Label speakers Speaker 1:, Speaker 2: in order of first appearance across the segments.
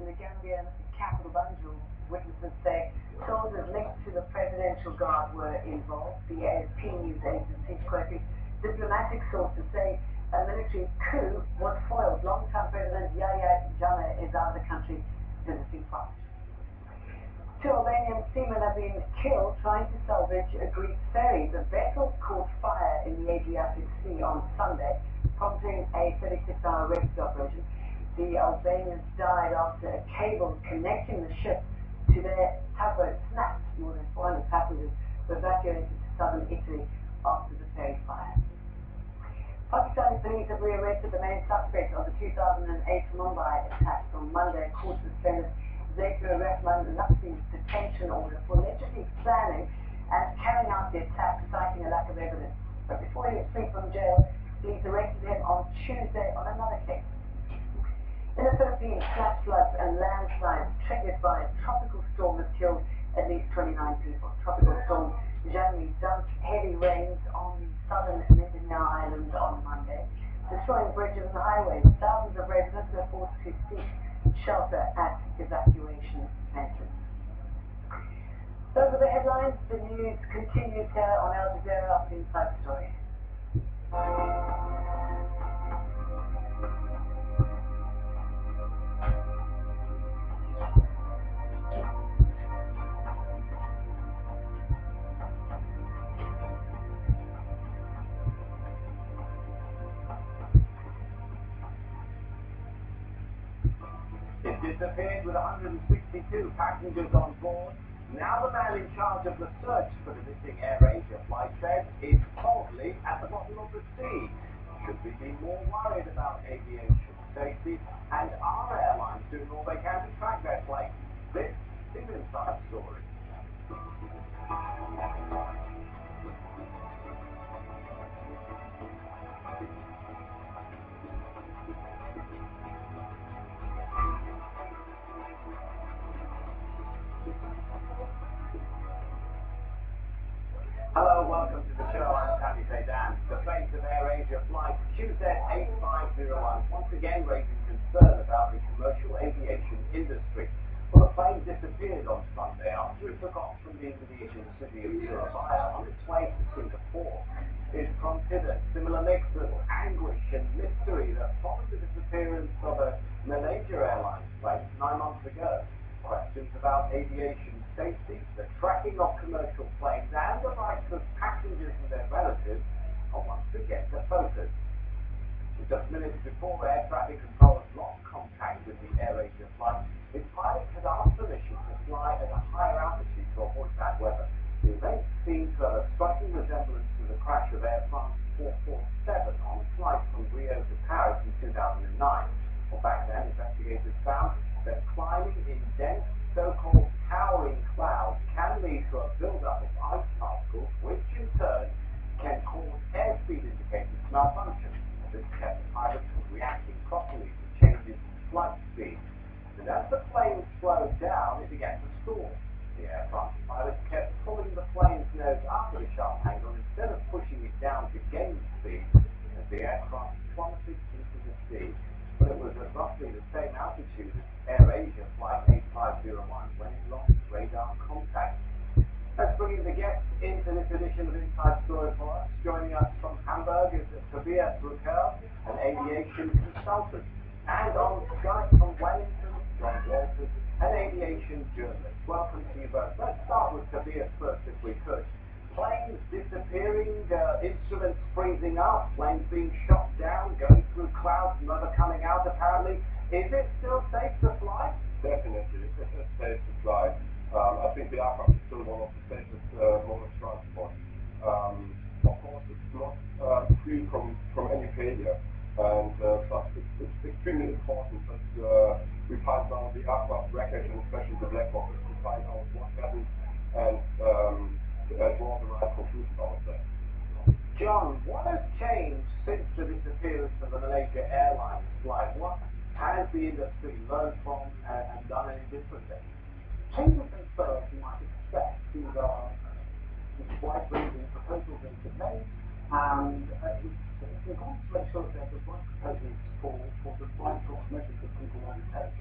Speaker 1: In the Gambian capital Banjul, witnesses say soldiers linked to the presidential guard were involved. The AFP news agency is quoting diplomatic sources say a military coup was foiled. Long-term President Yahya Jammeh is out of the country visiting France. 2 Albanian seamen have been killed trying to salvage a Greek ferry. The vessel caught fire in the Adriatic Sea on Sunday, prompting a 36-hour rescue operation. The Albanians died after a cable connecting the ship to their tugboat snapped. More than 400 passengers were evacuated to southern Italy after the ferry fire. Pakistani police have rearrested the main suspect of the 2008 Mumbai attacks on Monday. Court suspended Zakiur Rahman Luxi's detention order for allegedly planning and carrying out the attack, citing a lack of evidence. But before he was free from jail, police arrested him on Tuesday on another case. In the Philippines, flash floods and landslides triggered by a tropical storm have killed at least 29 people. Tropical storm Jani dumped heavy rains on the southern Mindanao Island on Monday, destroying bridges and highways. Thousands of residents were forced to seek shelter at evacuation centers. Those are the headlines. The news continues here on Al Jazeera Inside Story.
Speaker 2: It disappeared with 162 passengers on board. Now the man in charge of the search for the missing AirAsia flight said it's probably at the bottom of the sea. Should we be more worried about aviation safety? And are airlines doing all they can to track their planes? This is Inside Story. Hello, welcome to the show. I'm Tammy Zaydan. The fate of AirAsia flight QZ8501 once again raising concern about the commercial aviation industry. Well, the plane disappeared on Sunday after it took off from the Indonesian city of Surabaya on its way to Singapore. It prompted a similar mix of anguish and mystery that followed the disappearance of a Malaysia Airlines plane 9 months ago. Questions about aviation safety, the tracking of commercial planes, and the rights of passengers and their relatives are once again the focus. Just minutes before air traffic controllers lost contact with the AirAsia flight, its pilots had asked permission to fly at a higher altitude to avoid bad weather. The event seemed to have a striking resemblance to the crash of Air France 447 on a flight from Rio to Paris in 2009. Well, back then, investigators found that climbing in dense, so-called towering clouds can lead to a build-up of ice particles, which in turn can cause airspeed indicators to malfunction. This kept the pilots from reacting properly to changes in flight speed. And as the plane slowed down, it began to stall. The Air France pilots kept pulling the plane's nose up at a sharp angle instead of pushing it down to gain speed as the aircraft plummeted into the sea. But it was at roughly the same altitude as AirAsia flight 8501 when it lost radar contact. Let's bring in the guests into this edition of Inside Story for us. Joining us from Hamburg is Tobias Ruckel, an aviation consultant. And on Skype from Wellington, John Walters, an aviation journalist. Welcome to you both. Let's start with Tobias first if we could. Planes disappearing, instruments freezing up, planes being shot down, going through clouds, never coming out apparently. Is it still safe to fly?
Speaker 3: Definitely, it's safe to fly. I think the aircraft is still one of the safest mode of transport. Of course, it's not free from any failure, and but it's extremely important that we find out the aircraft wreckage and especially the black boxes to find out what happened and draw the right conclusion out of that.
Speaker 2: John, what has changed since the disappearance of the Malaysia Airlines flight? What has the industry learned from and done any differently?
Speaker 4: Changes in as you might expect. These are wide-ranging proposals that have been made, and it's important to make sure that there's the right proposals for the right sort of measures that people want to take.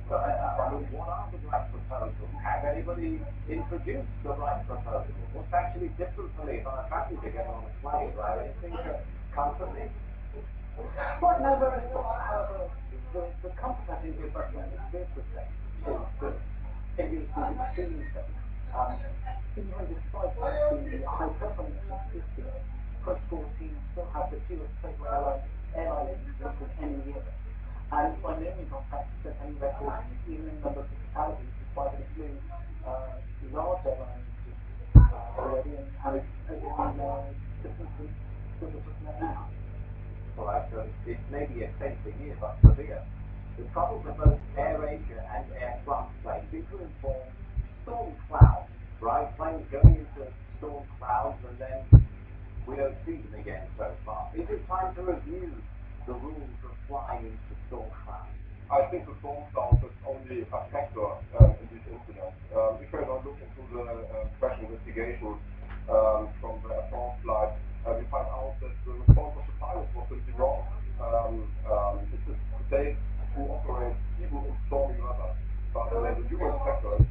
Speaker 4: So I
Speaker 2: mean, what are the right proposals? Has anybody introduced the right proposal? What's actually different for me if I'm a passenger getting on a plane, right? Anything to comfort me?
Speaker 4: Right now, there is not. However, the comfort I think we're recommending is this thing, is that it is extremely safe. Even despite the high performance of this year, Quest 14 still has the fewest fatal airline incidents in any year. And by no means on track to set any records, even in number of fatalities, despite it flew large airline incidents already, and it's distances that we're looking at now.
Speaker 2: Well, it may be a safer year, but severe. The troubles of both AirAsia and Air France planes seem to involve storm clouds, right? Planes going into storm clouds and then we don't see them again so far. Is it time to review the rules of flying into storm clouds?
Speaker 3: I think the storm cloud is only a factor in these incidents. If we now look into the crash investigation from the Air France flight, we find out that the response of the pilots was simply wrong. It is safe to operate even in stormy weather, but the human factor is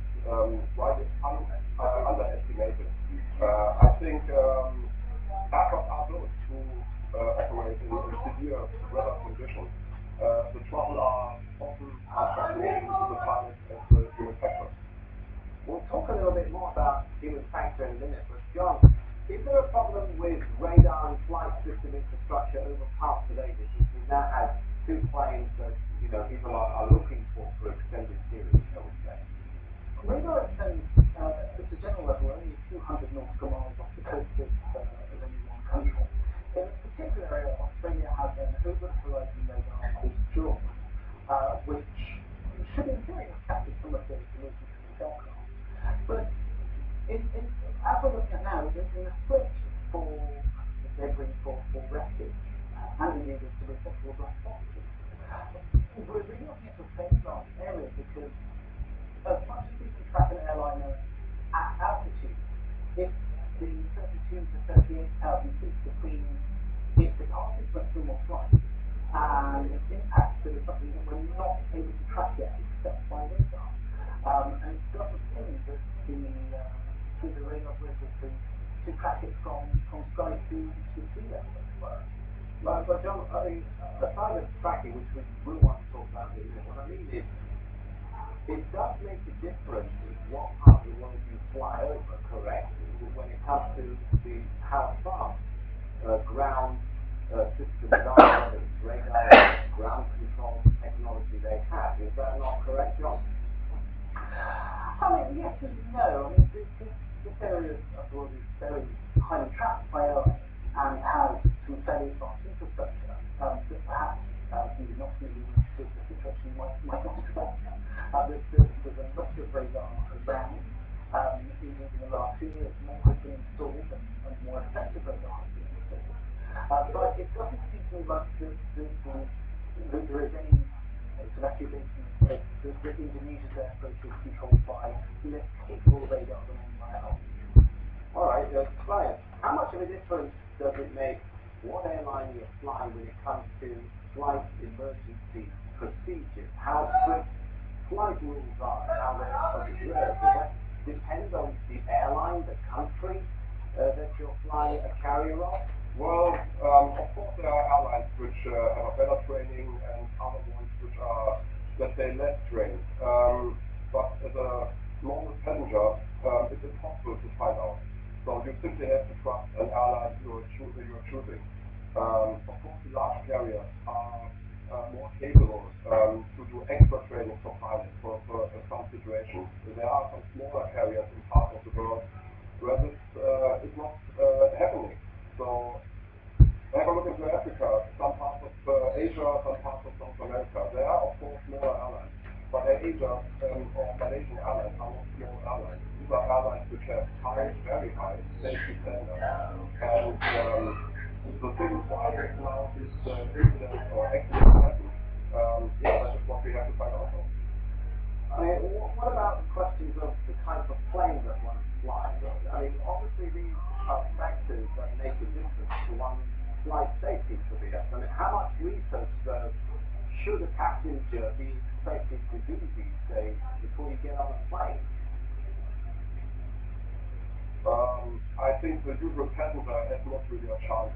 Speaker 3: widely underestimated. I think aircraft are built to operate in severe weather conditions. The trouble are often unfortunately to the pilots as the human factor.
Speaker 2: We'll talk a little bit more about human factor in a minute, but John, is there a problem with radar and flight system infrastructure over parts of Asia, since we now have two planes that people are looking for extended periods, shall we say?
Speaker 4: Radar extends at the general level only a few hundred nautical miles off the coast of any one country. In this particular area, Australia has an over-the-horizon radar called Brron, which should in theory have captured some of the movement of the aircraft. But as we're looking at now, in the search for debris for rescue, and indeed to detectable black boxes, we're really looking at the same vast area because as much as we can track an airliner at altitude, if the 32 to 38,000 feet between its departure from normal flight and its impact to something that we're not able to track yet except by radar. And it doesn't seem that the radar operators to track it from sky to sea level, as it were.
Speaker 2: But John, I mean, aside of tracking, which we will want to talk about in a minute, what I mean is, it does make a difference what part of the world you fly over, correct? When it comes to how fast ground systems are, whether it's radar, ground control technology they have. Is that not correct, John?
Speaker 4: I mean, yes and no. I mean, this area of the world is very highly trapped by airlines and has some fairly advanced infrastructure that perhaps you're not really used to the situation you might not expect. There's a lot of radar around. In the last few years, more has been installed and more effective radar has been installed. But it doesn't seem to me like there is any sort of accusation that Indonesia's airspace is controlled by less capable radar than anyone else.
Speaker 2: All right, Brian, how much of a difference does it make what airline you're flying when it comes to flight emergency procedures? How strict flight rules are and how they're observed? Does that depend on the airline, the country that you're flying a carrier of?
Speaker 3: Well, of course there are airlines which have a better training and other ones which are, let's say, less trained. But as a normal passenger, it's impossible to find out. So you simply have to trust an airline you're choosing. Of course, the large carriers are more capable to do extra training for pilots for some situations. There are some smaller carriers in parts of the world where this is not happening. So have a look into Africa, some parts of Asia, some parts of South America. There are, of course, smaller airlines. But Asia or Malaysian airlines are not small airlines. These are airlines which have high, very high safety standards. And the thing why now this incident or accident happened, that is what we have to find out of.
Speaker 2: I mean, what about the questions of the type of plane that one flies? I mean, obviously these are factors that make a difference to one's flight safety, Tobias. I mean, how much research, though, should a passenger be expected to do these days before you get on a plane?
Speaker 3: I think the usual passenger has not really a chance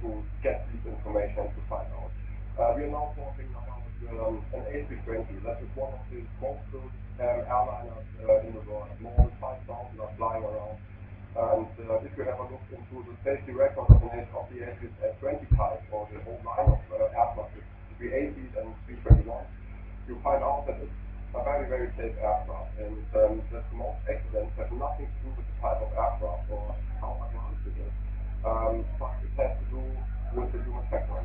Speaker 3: to get this information and to find out. We are now talking about an A320. That is one of the most built airliners in the world. More than 5,000 are flying around. And if you have a look into the safety record of the A320-Type or the whole line of aircraft, the 380s and 321s, you find out that it's a very, very safe aircraft. And that most accidents have nothing to do with the type of aircraft or how advanced it is. But it has to do with the human factor.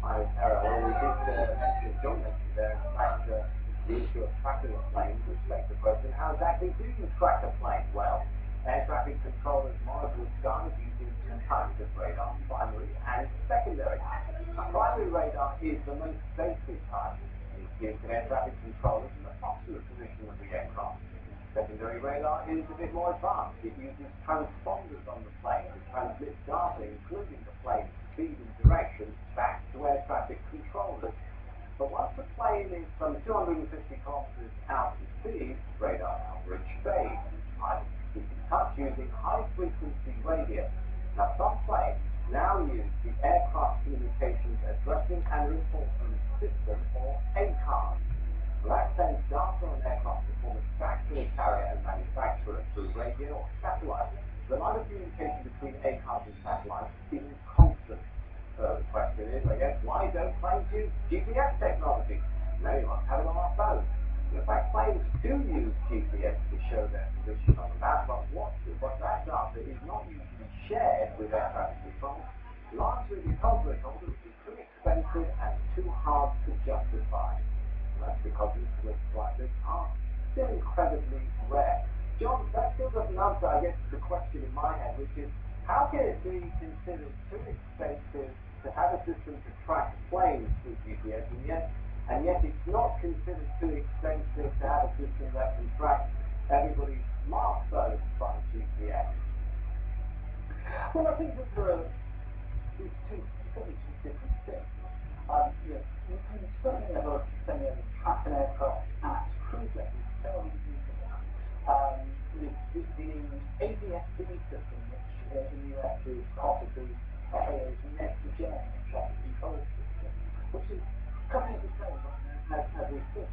Speaker 2: Hi, Sarah. Well, we did mention, John mentioned there, in fact, the issue of tracking a plane, which begs the question, how exactly do you track a plane? Well, air traffic controllers monitor the skies using two types of radar, primary and secondary. Primary radar is the most basic type. It gives air traffic controllers an approximate position of the aircraft. Secondary radar is a bit more advanced. It uses transponders on the plane to transmit data, including the plane's speed and direction, back to air traffic controllers. But once the plane is some 250 kilometers out to sea, radar coverage fades. Pilots keep in touch using high-frequency radio. Now, some planes now use the Aircraft Communications Addressing and Enforcement System, or ACARS. That sends data on aircraft performance back to the carrier and manufacturer through radio or satellite. The line of communication between ACARS and satellites is constant. The question is, I guess, why don't planes use GPS technology? Many of us have it on our phones. In fact, planes do use GPS to show their position on the map, but that data is not usually shared with air traffic control, largely because we're told it would be too expensive and too hard to justify. That's because incidents like this are still incredibly rare. John, that still doesn't answer, I guess, the question in my head, which is, how can it be considered too expensive to have a system to track planes with GPS, and yet it's not considered too expensive to have a system that can track everybody's smartphones by GPS?
Speaker 4: Well, I think that there are these two different things. You can certainly never track an aircraft at cruise level fairly easily. The ADS-B system, which in the US is part of the FAA's next-gen traffic control system, which is coming into play as we speak.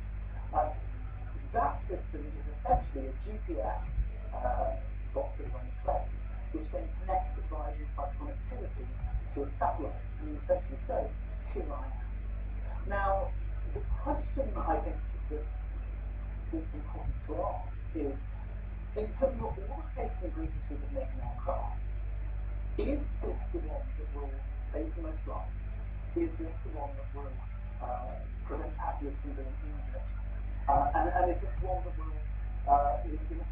Speaker 4: That system is essentially a GPS box on the plane, which then connects via unified connectivity to a satellite, and essentially says, here I am. Now, the question I think that's important to ask is, in terms of all the safety ingredients we would make an aircraft, is this the one that will save the most lives? Is this the one that will prevent passengers from being injured? And is this one that will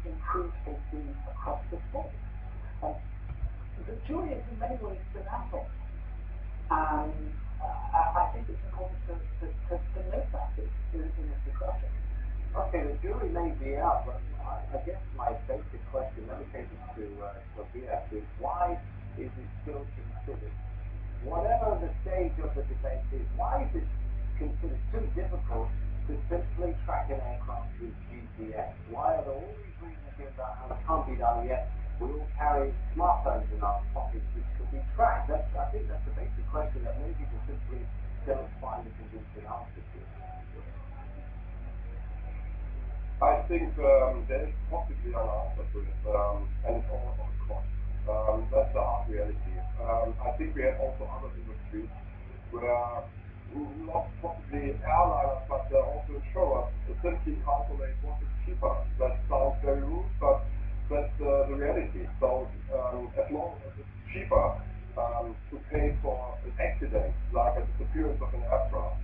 Speaker 4: improve safety across the board? The jury is in many ways still out on it. And I think it's important to note that in this discussion.
Speaker 2: Okay, the jury may be out, but I guess my basic question, let me take it to Sophia, is why is it still considered, whatever the stage of the debate is, why is it considered too difficult to simply track an aircraft with GPS? Why are there all these reasons here about how it can't be done, yet we all carry smartphones in our pockets which could be tracked? I think that's the basic question that many people simply don't find a convincing answer to.
Speaker 3: I think there is possibly an answer to it, and it's all about cost. That's the hard reality. I think we have also other industries where not possibly airliners, but also insurers simply calculate what is cheaper. That sounds very rude, but that's the reality. So as long as it's cheaper to pay for an accident, like a disappearance of an aircraft,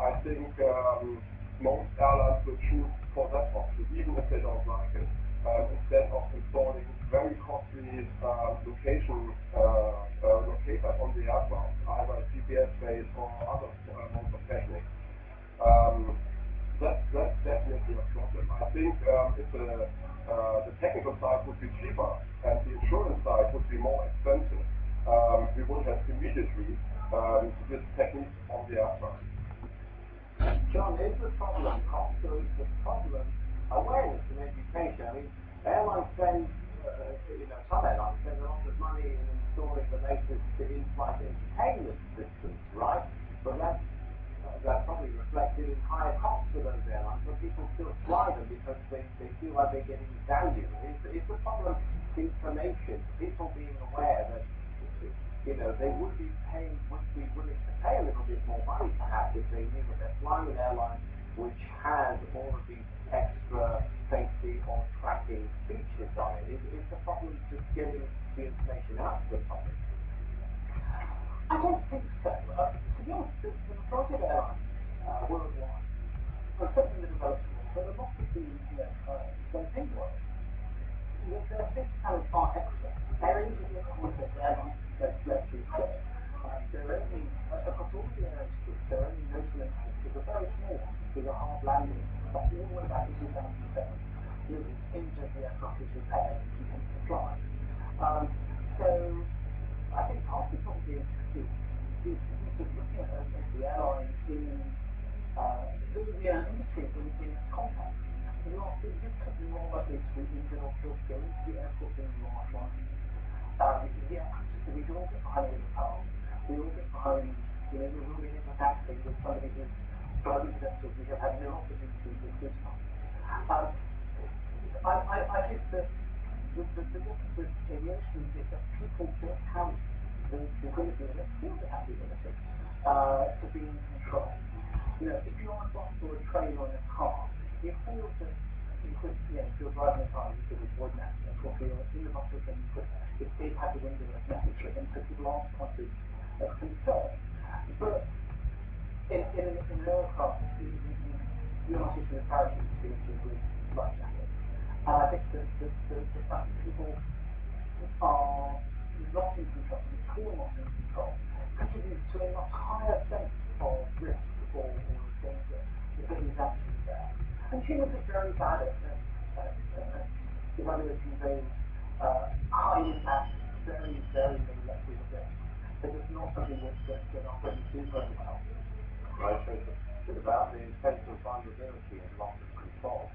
Speaker 3: I think most airlines will choose for that option, even if they don't like it, instead of installing very costly locators on the aircraft, either GPS-based or other modes of technique. That's definitely a problem. I think if the technical side would be cheaper and the insurance side would be more expensive, we would have immediately this technique on the aircraft.
Speaker 2: is the problem cost, or is the problem awareness and education? I mean, airlines spend, some airlines spend a lot of money in installing the latest in-flight entertainment systems, right? But that's probably reflected in higher costs for those airlines, but people still fly them because they feel like they're getting value. Is the problem information, people being aware that they would be willing to pay a little bit more money perhaps if they knew that they're flying an airline which has all of these extra safety or tracking features on it? Is the problem just getting the information out to the public?
Speaker 4: I don't think so. To be honest, the majority of airlines worldwide, well, certainly in the developing world, but a lot of the developing world, they're big kind of far extra. They're only the equivalent airlines, let's be clear. They're only, across all the areas, they're only notional instances, are very small ones, with a hard landing. But all the way back in 2007, really injured the aircraft was repaired and continued to fly. So I think part of the problem is sort of looking at the airline in the industry in its context. You are significantly more likely to be injured or killed going to the airport than you are flying. We do all get behind in the car. We all get behind, we're moving into a taxi with somebody who's driving to that, we have had no opportunity to do so. I think that the difference with aviation is that people don't have the ability, and they feel they have the ability, to be in control. If you're on a bus or a train or in a car, you feel that you could, if you're driving a car, you could avoid an accident. Or if you're in the bus with them, you could have the window as necessary, and so people aren't pointed of concern. But in an aircraft, you're not using the parachute security with life jackets. And I think that the fact that people are not in control, and feel not in control, contributes to a much higher sense of risk or danger that is actually there. And humans are very bad at evaluating those high impact, very, very low levels of risk. It is not something that our brains do very well.
Speaker 3: Right, so it's about the sense of vulnerability and loss of control.